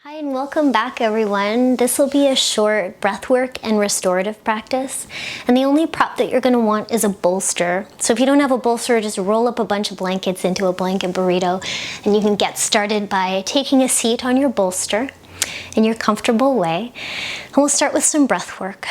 Hi and welcome back everyone. This will be a short breathwork and restorative practice. And the only prop that you're going to want is a bolster. So if you don't have a bolster, just roll up a bunch of blankets into a blanket burrito and you can get started by taking a seat on your bolster in your comfortable way. And we'll start with some breath work.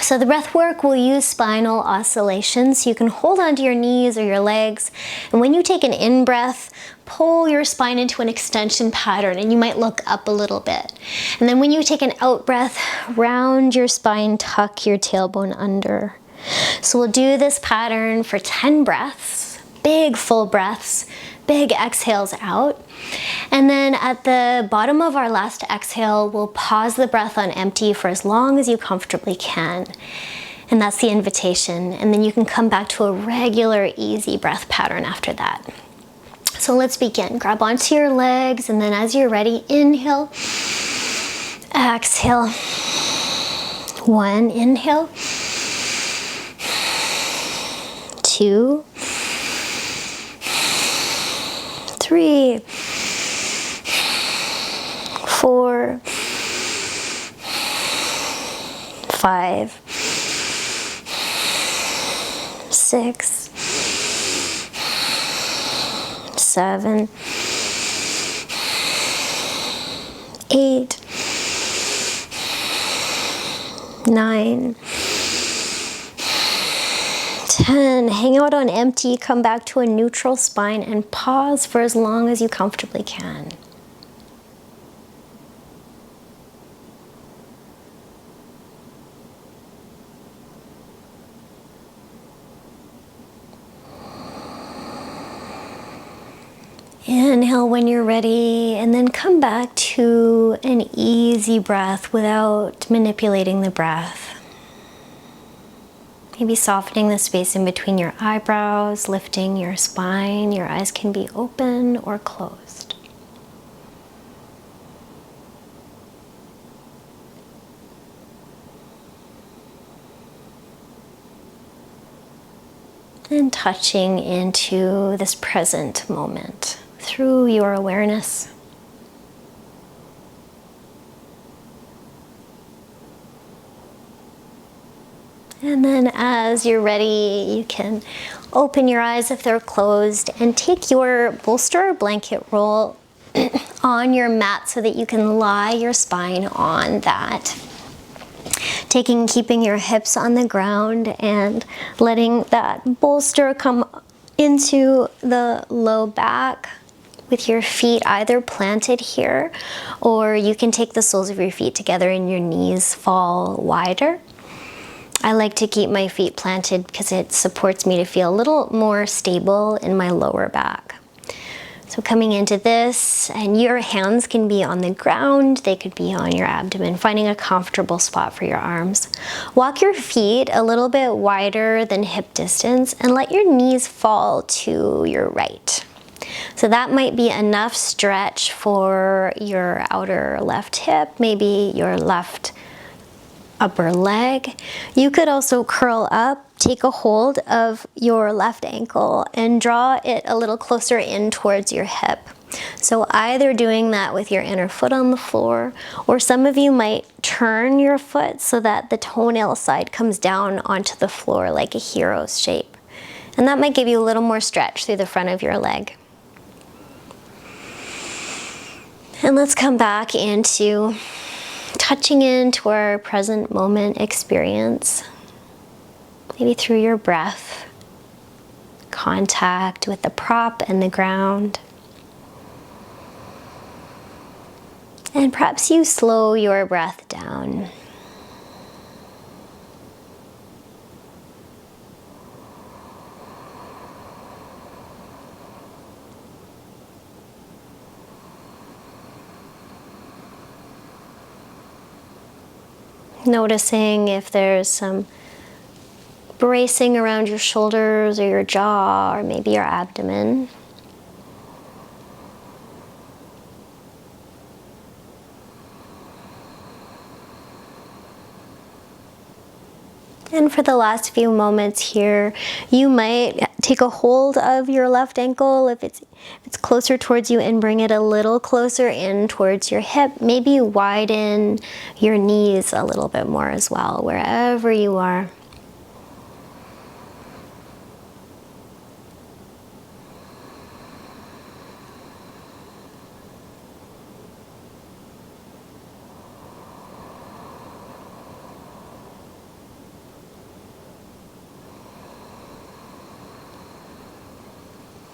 So the breath work will use spinal oscillations. You can hold onto your knees or your legs. And when you take an in-breath, pull your spine into an extension pattern and you might look up a little bit. And then when you take an out-breath, round your spine, tuck your tailbone under. So we'll do this pattern for 10 breaths, big full breaths, big exhales out. And then at the bottom of our last exhale, we'll pause the breath on empty for as long as you comfortably can. And that's the invitation. And then you can come back to a regular, easy breath pattern after that. So let's begin. Grab onto your legs, and then as you're ready, inhale, exhale. One, inhale. Two. Three. Four. Five. Six. 7, 8, 9, 10. Hang out on empty, come back to a neutral spine and pause for as long as you comfortably can. Inhale when you're ready, and then come back to an easy breath without manipulating the breath. Maybe softening the space in between your eyebrows, lifting your spine. Your eyes can be open or closed. And touching into this present moment through your awareness. And then as you're ready, you can open your eyes if they're closed and take your bolster or blanket roll on your mat so that you can lie your spine on that. Keeping your hips on the ground and letting that bolster come into the low back with your feet either planted here, or you can take the soles of your feet together and your knees fall wider. I like to keep my feet planted because it supports me to feel a little more stable in my lower back. So coming into this, and your hands can be on the ground, they could be on your abdomen, finding a comfortable spot for your arms. Walk your feet a little bit wider than hip distance and let your knees fall to your right. So that might be enough stretch for your outer left hip, maybe your left upper leg. You could also curl up, take a hold of your left ankle and draw it a little closer in towards your hip. So either doing that with your inner foot on the floor, or some of you might turn your foot so that the toenail side comes down onto the floor like a hero's shape. And that might give you a little more stretch through the front of your leg. And let's come back into touching into our present moment experience, maybe through your breath, contact with the prop and the ground. And perhaps you slow your breath down. Noticing if there's some bracing around your shoulders or your jaw or maybe your abdomen. And for the last few moments here, you might take a hold of your left ankle if it's closer towards you, and bring it a little closer in towards your hip. Maybe widen your knees a little bit more as well, wherever you are.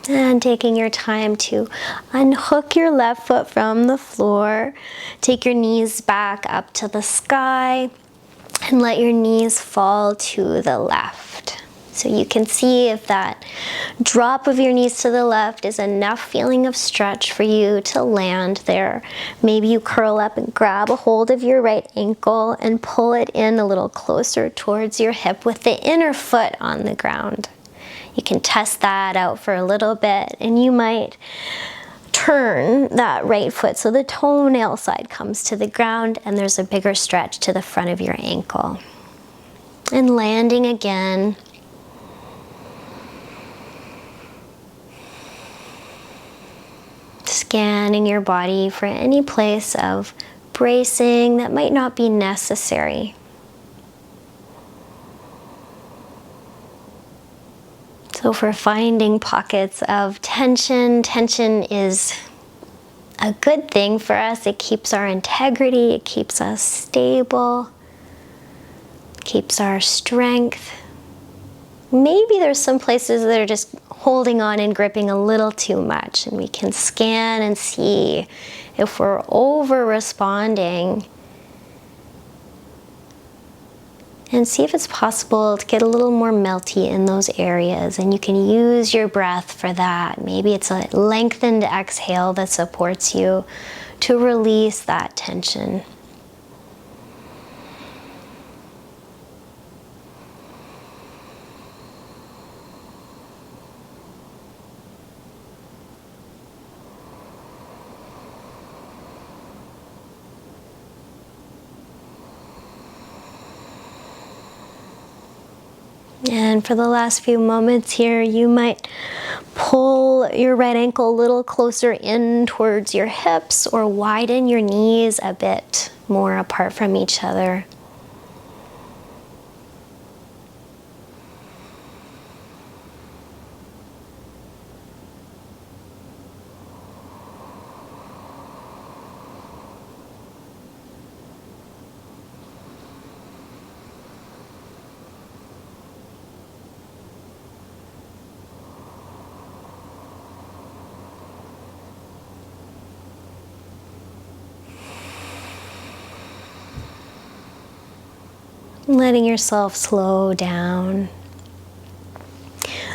And taking your time to unhook your left foot from the floor. Take your knees back up to the sky and let your knees fall to the left. So you can see if that drop of your knees to the left is enough feeling of stretch for you to land there. Maybe you curl up and grab a hold of your right ankle and pull it in a little closer towards your hip with the inner foot on the ground. You can test that out for a little bit, and you might turn that right foot so the toenail side comes to the ground and there's a bigger stretch to the front of your ankle. And landing again. Scanning your body for any place of bracing that might not be necessary. So for finding pockets of tension, tension is a good thing for us. It keeps our integrity, it keeps us stable, keeps our strength. Maybe there's some places that are just holding on and gripping a little too much, and we can scan and see if we're over-responding, and see if it's possible to get a little more melty in those areas. And you can use your breath for that. Maybe it's a lengthened exhale that supports you to release that tension. And for the last few moments here, you might pull your right ankle a little closer in towards your hips, or widen your knees a bit more apart from each other. Letting yourself slow down.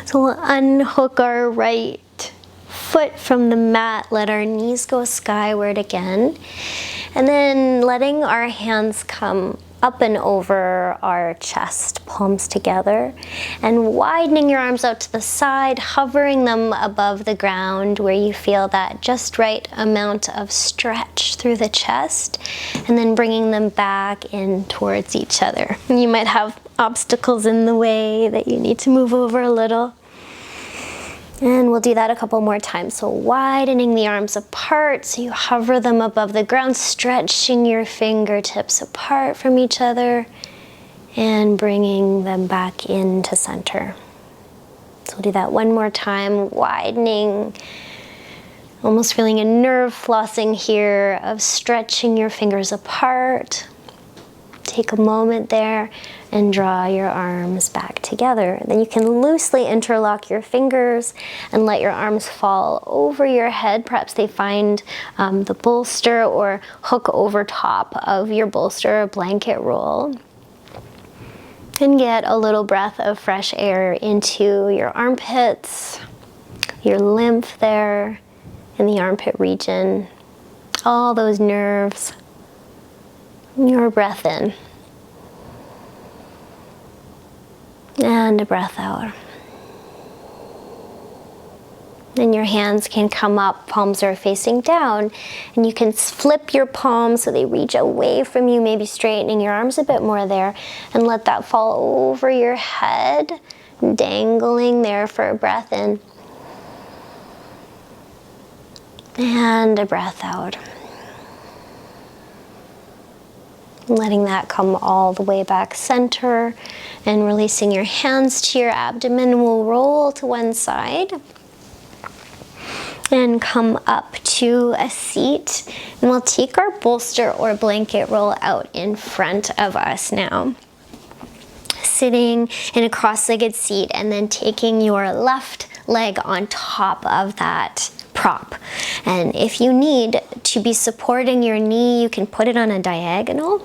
So we'll unhook our right foot from the mat, let our knees go skyward again, and then letting our hands come up and over our chest, palms together, and widening your arms out to the side, hovering them above the ground where you feel that just right amount of stretch through the chest, and then bringing them back in towards each other. You might have obstacles in the way that you need to move over a little. And we'll do that a couple more times. So widening the arms apart, so you hover them above the ground, stretching your fingertips apart from each other, and bringing them back into center. So we'll do that one more time, widening, almost feeling a nerve flossing here of stretching your fingers apart. Take a moment there and draw your arms back together. Then you can loosely interlock your fingers and let your arms fall over your head. Perhaps they find the bolster, or hook over top of your bolster, a blanket roll. And get a little breath of fresh air into your armpits, your lymph there in the armpit region, all those nerves. Your breath in. And a breath out. Then your hands can come up, palms are facing down, and you can flip your palms so they reach away from you, maybe straightening your arms a bit more there, and let that fall over your head, dangling there for a breath in. And a breath out. Letting that come all the way back center, and releasing your hands to your abdomen. We'll roll to one side and come up to a seat, and we'll take our bolster or blanket roll out in front of us now. Sitting in a cross-legged seat, and then taking your left leg on top of that prop. And if you need to be supporting your knee, you can put it on a diagonal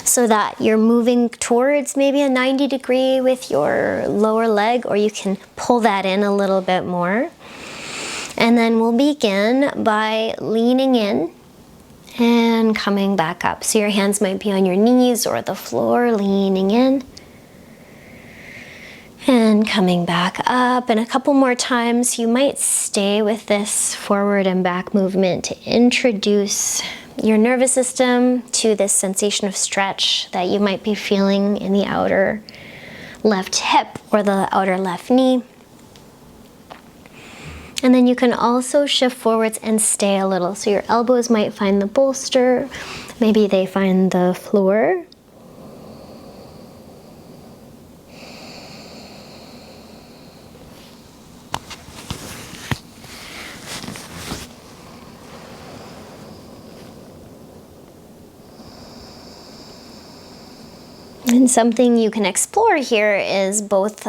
so that you're moving towards maybe a 90 degree with your lower leg, or you can pull that in a little bit more. And then we'll begin by leaning in and coming back up. So your hands might be on your knees or the floor, leaning in and coming back up. And a couple more times. You might stay with this forward and back movement to introduce your nervous system to this sensation of stretch that you might be feeling in the outer left hip or the outer left knee. And then you can also shift forwards and stay a little. So your elbows might find the bolster, maybe they find the floor. And something you can explore here is both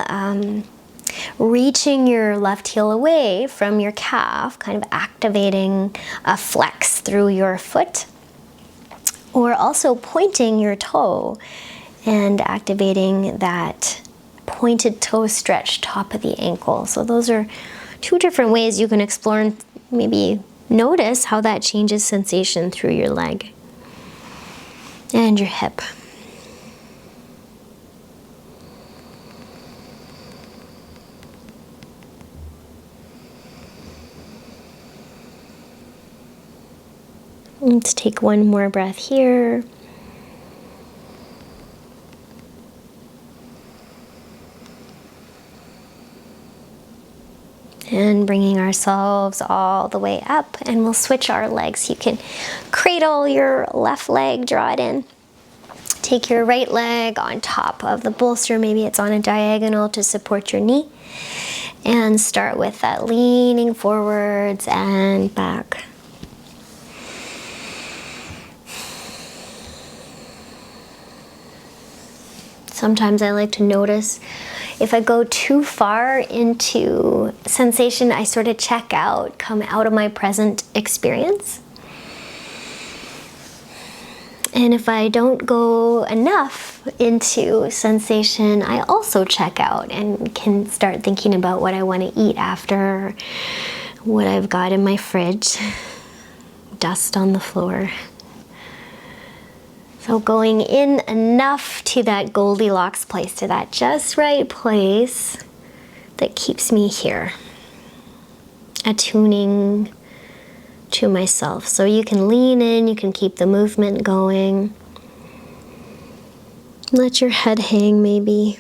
reaching your left heel away from your calf, kind of activating a flex through your foot, or also pointing your toe and activating that pointed toe stretch, top of the ankle. So those are two different ways you can explore and maybe notice how that changes sensation through your leg and your hip. Let's take one more breath here. And bringing ourselves all the way up, and we'll switch our legs. You can cradle your left leg, draw it in. Take your right leg on top of the bolster, maybe it's on a diagonal to support your knee. And start with that leaning forwards and back. Sometimes I like to notice if I go too far into sensation, I sort of check out, come out of my present experience. And if I don't go enough into sensation, I also check out and can start thinking about what I want to eat after, what I've got in my fridge, dust on the floor. So going in enough to that Goldilocks place, to that just right place that keeps me here, attuning to myself. So you can lean in, you can keep the movement going. Let your head hang maybe.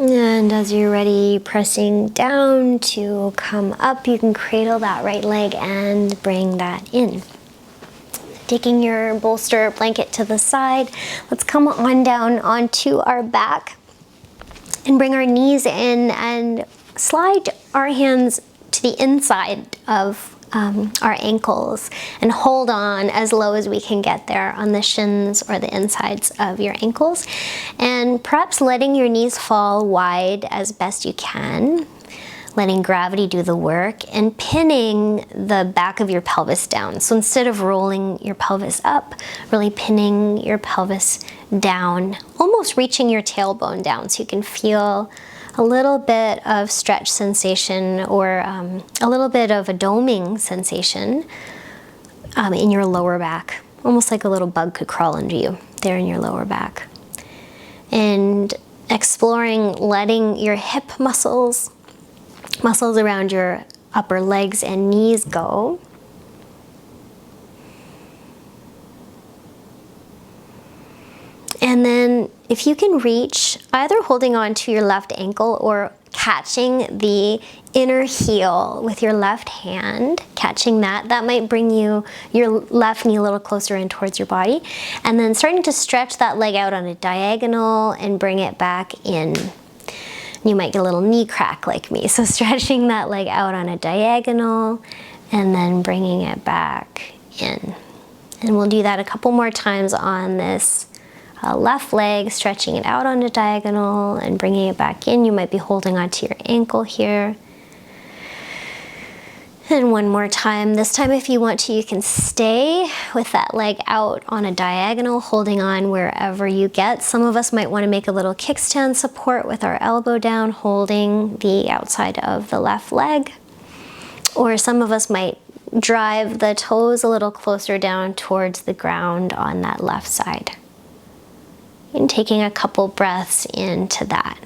And as you're ready, pressing down to come up, you can cradle that right leg and bring that in. Taking your bolster blanket to the side, let's come on down onto our back and bring our knees in and slide our hands to the inside of our ankles and hold on as low as we can get there on the shins or the insides of your ankles, and perhaps letting your knees fall wide as best you can, letting gravity do the work, and pinning the back of your pelvis down. So instead of rolling your pelvis up, really pinning your pelvis down, almost reaching your tailbone down, so you can feel a little bit of stretch sensation, or a little bit of a doming sensation in your lower back. Almost like a little bug could crawl into you there in your lower back. And exploring letting your hip muscles around your upper legs and knees go. And then if you can reach, either holding on to your left ankle or catching the inner heel with your left hand, catching that might bring your left knee a little closer in towards your body. And then starting to stretch that leg out on a diagonal and bring it back in. You might get a little knee crack like me. So stretching that leg out on a diagonal and then bringing it back in. And we'll do that a couple more times on this left leg, stretching it out on a diagonal and bringing it back in. You might be holding onto your ankle here. And one more time. This time, if you want to, you can stay with that leg out on a diagonal, holding on wherever you get. Some of us might want to make a little kickstand support with our elbow down, holding the outside of the left leg. Or some of us might drive the toes a little closer down towards the ground on that left side. And taking a couple breaths into that.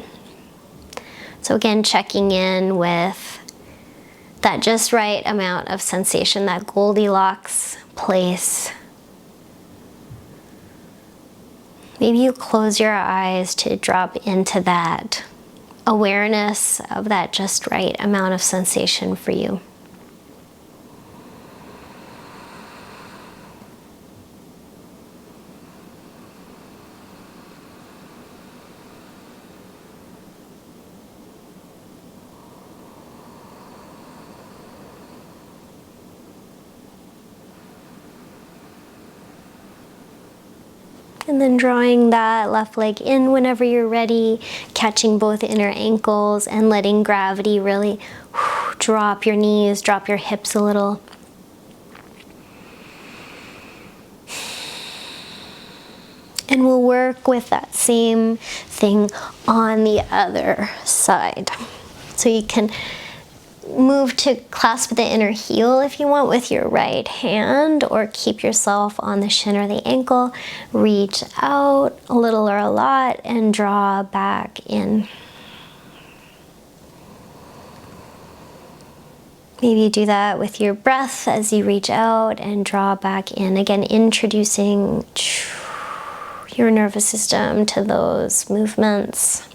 So again, checking in with that just right amount of sensation, that Goldilocks place. Maybe you close your eyes to drop into that awareness of that just right amount of sensation for you. And then drawing that left leg in whenever you're ready, catching both inner ankles and letting gravity really drop your knees, drop your hips a little. And we'll work with that same thing on the other side. So you can move to clasp the inner heel if you want with your right hand, or keep yourself on the shin or the ankle. Reach out a little or a lot and draw back in. Maybe you do that with your breath as you reach out and draw back in. Again, introducing your nervous system to those movements.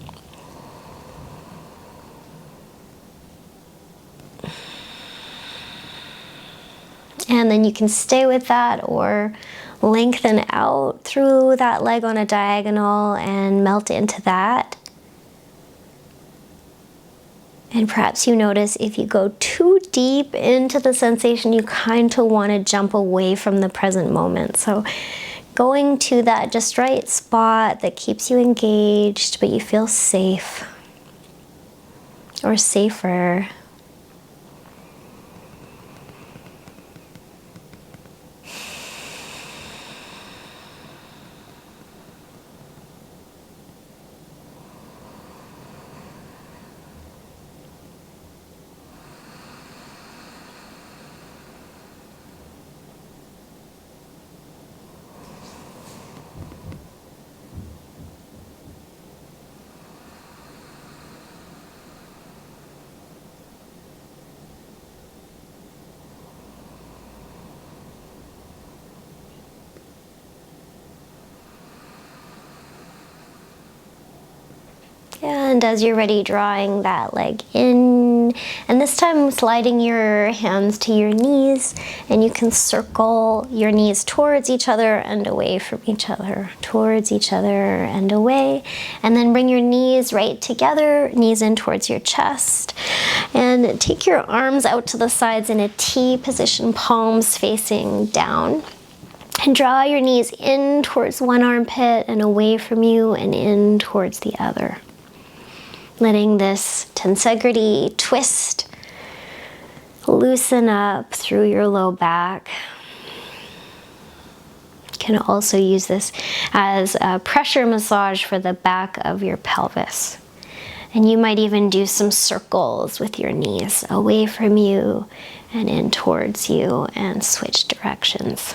And then you can stay with that or lengthen out through that leg on a diagonal and melt into that. And perhaps you notice if you go too deep into the sensation, you kind of want to jump away from the present moment. So going to that just right spot that keeps you engaged, but you feel safe or safer. And as you're ready, drawing that leg in, and this time sliding your hands to your knees, and you can circle your knees towards each other and away from each other, towards each other and away, and then bring your knees right together, knees in towards your chest, and take your arms out to the sides in a T position, palms facing down. And draw your knees in towards one armpit and away from you and in towards the other. letting this tensegrity twist loosen up through your low back. You can also use this as a pressure massage for the back of your pelvis. And you might even do some circles with your knees away from you and in towards you, and switch directions.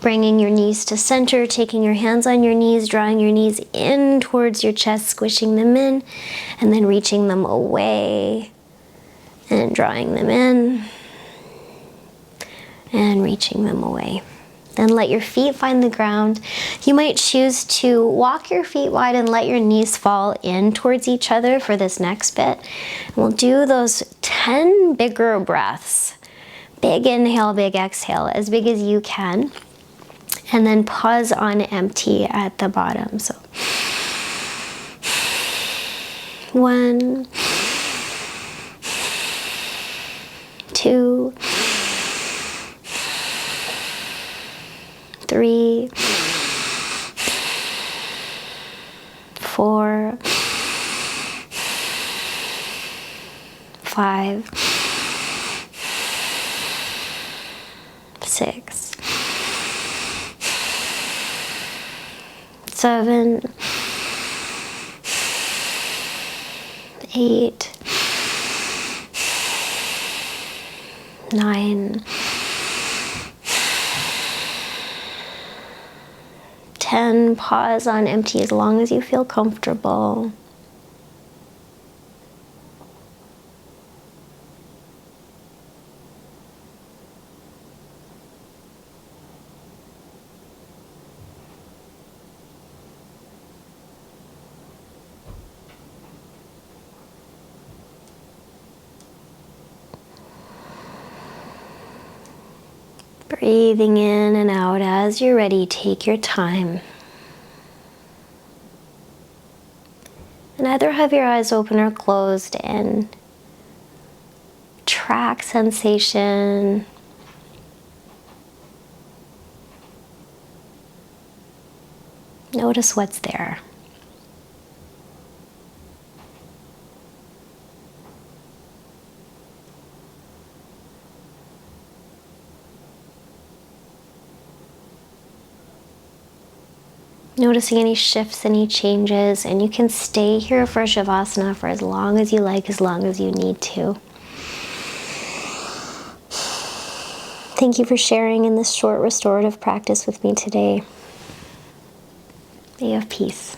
Bringing your knees to center, taking your hands on your knees, drawing your knees in towards your chest, squishing them in, and then reaching them away and drawing them in and reaching them away. Then let your feet find the ground. You might choose to walk your feet wide and let your knees fall in towards each other for this next bit. And we'll do those 10 bigger breaths. Big inhale, big exhale, as big as you can. And then pause on empty at the bottom. So 1, 2, 3, 4, 5, 6, 7, 8, 9, 10. Pause on empty as long as you feel comfortable. Breathing in and out as you're ready, take your time. And either have your eyes open or closed and track sensation. Notice what's there. Noticing any shifts, any changes, and you can stay here for Shavasana for as long as you like, as long as you need to. Thank you for sharing in this short restorative practice with me today. May you have peace.